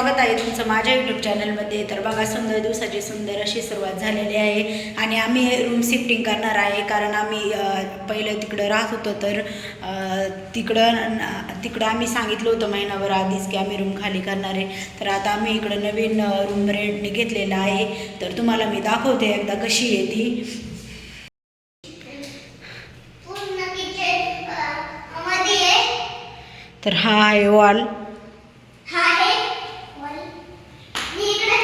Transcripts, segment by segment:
स्वागत आहे तुमचं माझ्या यूट्यूब चॅनलमध्ये. तर बघा, सुंदर दिवसाची सुंदर अशी सुरुवात झालेली आहे आणि आम्ही रूम शिफ्टिंग करणार आहे. कारण आम्ही पहिलं तिकडं राहत होतो, तर तिकडं आम्ही सांगितलं होतं महिनाभर आधीच की आम्ही रूम खाली करणार आहे. तर आता आम्ही इकडं नवीन रूम रेंटने घेतलेला आहे. तर तुम्हाला मी दाखवते एकदा कशी आहे ती. तर हा आहे वॉल.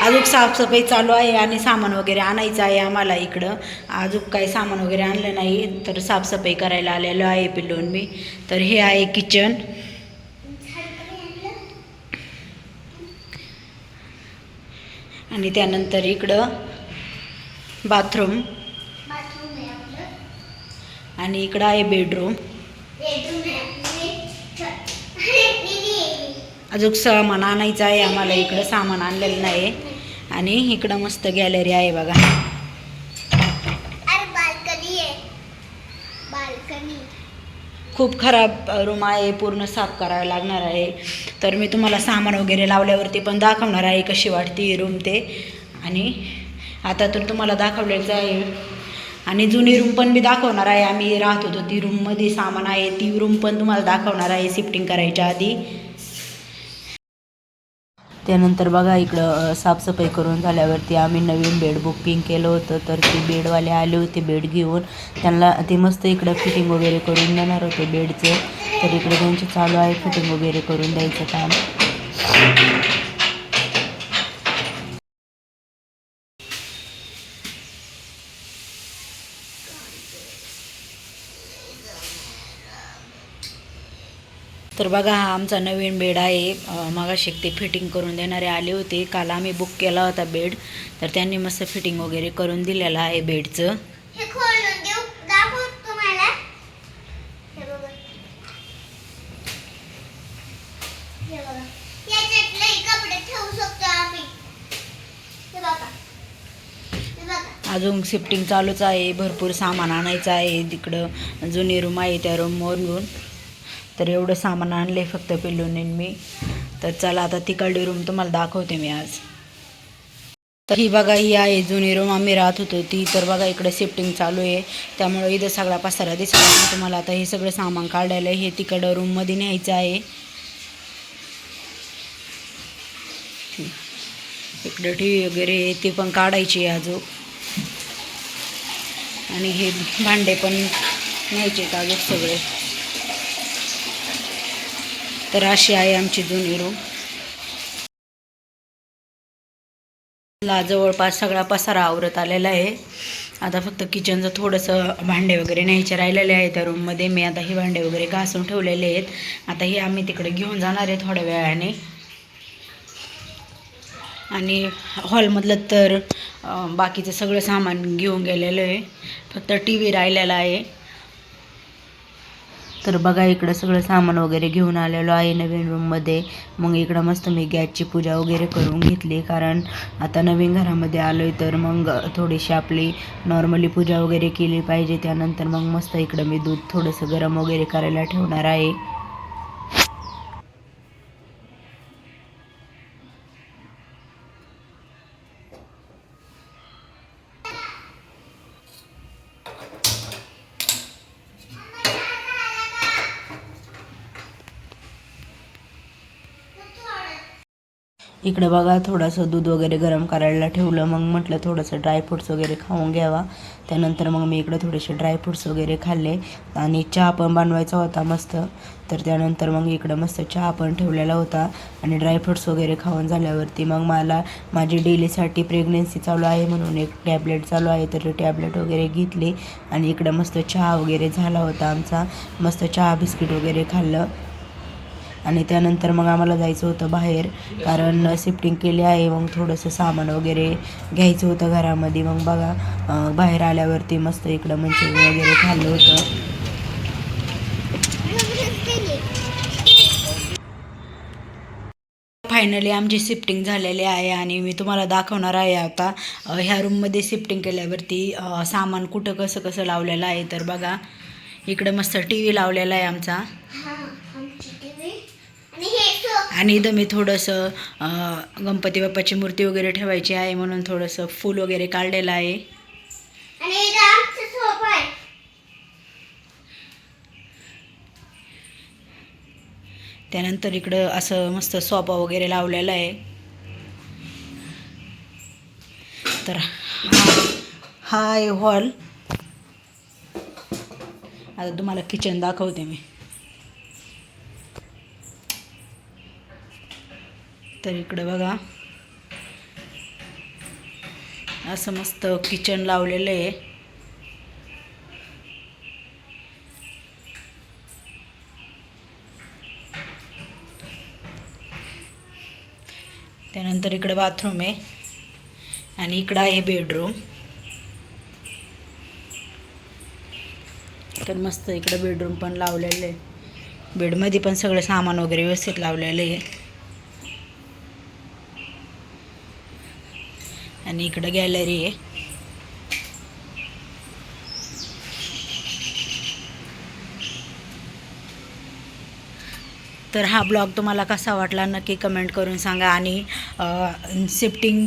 अजून साफसफाई चालू आहे आणि सामान वगैरे आणायचं आहे आम्हाला. इकडं अजून काही सामान वगैरे आणलं नाही, तर साफसफाई करायला आलेलो आहे पिल्लून मी. तर हे आहे किचन. आणि त्यानंतर इकडं बाथरूम आणि इकडं आहे बेडरूम. अजून सामान आणायचं आहे आम्हाला. इकडं सामान आणलेलं नाही. आणि इकडं मस्त गॅलरी आहे बघा. खूप खराब रूम आहे, पूर्ण साफ करायला लागणार आहे. तर मी तुम्हाला सामान वगैरे लावल्यावरती पण दाखवणार आहे कशी वाटते रूम ते. आणि आता तर तुम्हाला दाखवलेलं आहे. आणि जुनी रूम पण मी दाखवणार आहे. आम्ही राहत होतो ती रूममध्ये सामान आहे, ती रूम पण तुम्हाला दाखवणार आहे शिफ्टिंग करायच्या आधी. त्यानंतर बघा, इकडं साफसफाई करून झाल्यावरती आम्ही नवीन बेड बुकिंग केलं होतं. तर ते बेडवाले आले होते बेड घेऊन. त्यांना ते मस्त इकडं फिटिंग वगैरे करून देणार होते बेडचं. तर इकडे त्यांचे चालू आहे फिटिंग वगैरे करून द्यायचं काम. तर बघा, हा आमचा नवीन बेड आहे. मगाशी ते फिटिंग करून देणारे आले होते. काल आम्ही बुक केला होता बेड, तर त्यांनी मस्त फिटिंग वगैरे करून दिलेलं आहे बेडचं. अजून शिफ्टिंग चालूच आहे, भरपूर सामान आणायचं आहे. तिकडं जुनी रूम आहे त्या रूमवरून. तर एवढं सामान आणले फक्त पिल्लूने मी. तर चला आता तिकडली रूम तुम्हाला दाखवते मी आज. तर ही बघा, ही आहे जुनी रूम आम्ही राहत होतो ती. तर बघा, इकडे शिफ्टिंग चालू आहे, त्यामुळे इथं सगळा पसारा दिसला तुम्हाला. आता हे सगळं सामान काढायला हे तिकडं रूममध्ये न्यायचं आहे. इकडं टी वगैरे ते पण काढायची अजून. आणि हे भांडे पण न्यायचे अजून सगळे. तर अशी आहे आमची जुनी रूम. जवळपास सगळा पसारा आवरत आलेला आहे. आता फक्त किचनचं थोडंसं भांडे वगैरे न्यायचे राहिलेले आहे त्या रूममध्ये. मी आता हे भांडे वगैरे घासून ठेवलेले आहेत. आता हे आम्ही तिकडे घेऊन जाणार आहे थोड्या वेळाने. आणि हॉलमधलं तर बाकीचं सगळं सामान घेऊन गेलेलं आहे, फक्त टी व्ही राहिलेला आहे. तर बघा, इकडं सगळं सामान वगैरे घेऊन आलेलो आहे नवीन रूममध्ये. मग इकडं मस्त मी गॅसची पूजा वगैरे करून घेतली, कारण आता नवीन घरामध्ये आलो आहे. तर मग थोडीशी आपली नॉर्मली पूजा वगैरे केली पाहिजे. त्यानंतर मग मस्त इकडं मी दूध थोडंसं गरम वगैरे करायला ठेवणार आहे. इकडे बघा, थोडंसं दूध वगैरे गरम करायला ठेवलं. मग म्हटलं थोडंसं ड्रायफ्रूट्स वगैरे खाऊन घ्यावा. त्यानंतर मग मी इकडे थोडेसे ड्रायफ्रूट्स वगैरे खाल्ले. आणि चहा पण बनवायचा होता मस्त. तर त्यानंतर मग इकडं मस्त चहा पण ठेवलेला होता. आणि ड्रायफ्रूट्स वगैरे खाऊन झाल्यावरती मग मला माझी डेलीसाठी प्रेग्नेन्सी चालू आहे म्हणून एक टॅबलेट चालू आहे, तर टॅबलेट वगैरे घेतली. आणि इकडं मस्त चहा वगैरे झाला होता आमचा. मस्त चहा बिस्किट वगैरे खाल्लं. आणि त्यानंतर मग आम्हाला जायचं होतं बाहेर, कारण शिफ्टिंग केली आहे. मग थोडंसं सामान वगैरे घ्यायचं होतं घरामध्ये. मग बघा, बाहेर आल्यावरती मस्त इकडं मंचुरियन वगैरे खाल्लं होतं. फायनली आमची शिफ्टिंग झालेली आहे आणि मी तुम्हाला दाखवणार आहे आता ह्या रूममध्ये शिफ्टिंग केल्यावरती सामान कुठं कसं कसं लावलेलं आहे. तर बघा, इकडं मस्त टी व्ही लावलेला आहे आमचा. आणि इथं मी थोडंसं गणपती बाप्पाची मूर्ती वगैरे ठेवायची आहे म्हणून थोडंसं फूल वगैरे काढलेलं आहे. त्यानंतर इकडं असं मस्त सोफा वगैरे लावलेला आहे. तर हा आहे हॉल. आता तुम्हाला किचन दाखवते मी. तर इकडं बघा असं मस्त किचन लावलेलं आहे. त्यानंतर इकडं बाथरूम आहे आणि इकडं आहे बेडरूम. तर मस्त इकडं बेडरूम पण लावलेलं आहे. बेडमध्ये पण सगळं सामान वगैरे व्यवस्थित लावलेलं आहे. आणि इकडं गॅलरी आहे. तर हा ब्लॉग तुम्हाला कसा वाटला नक्की कमेंट करून सांगा. आणि शिफ्टिंग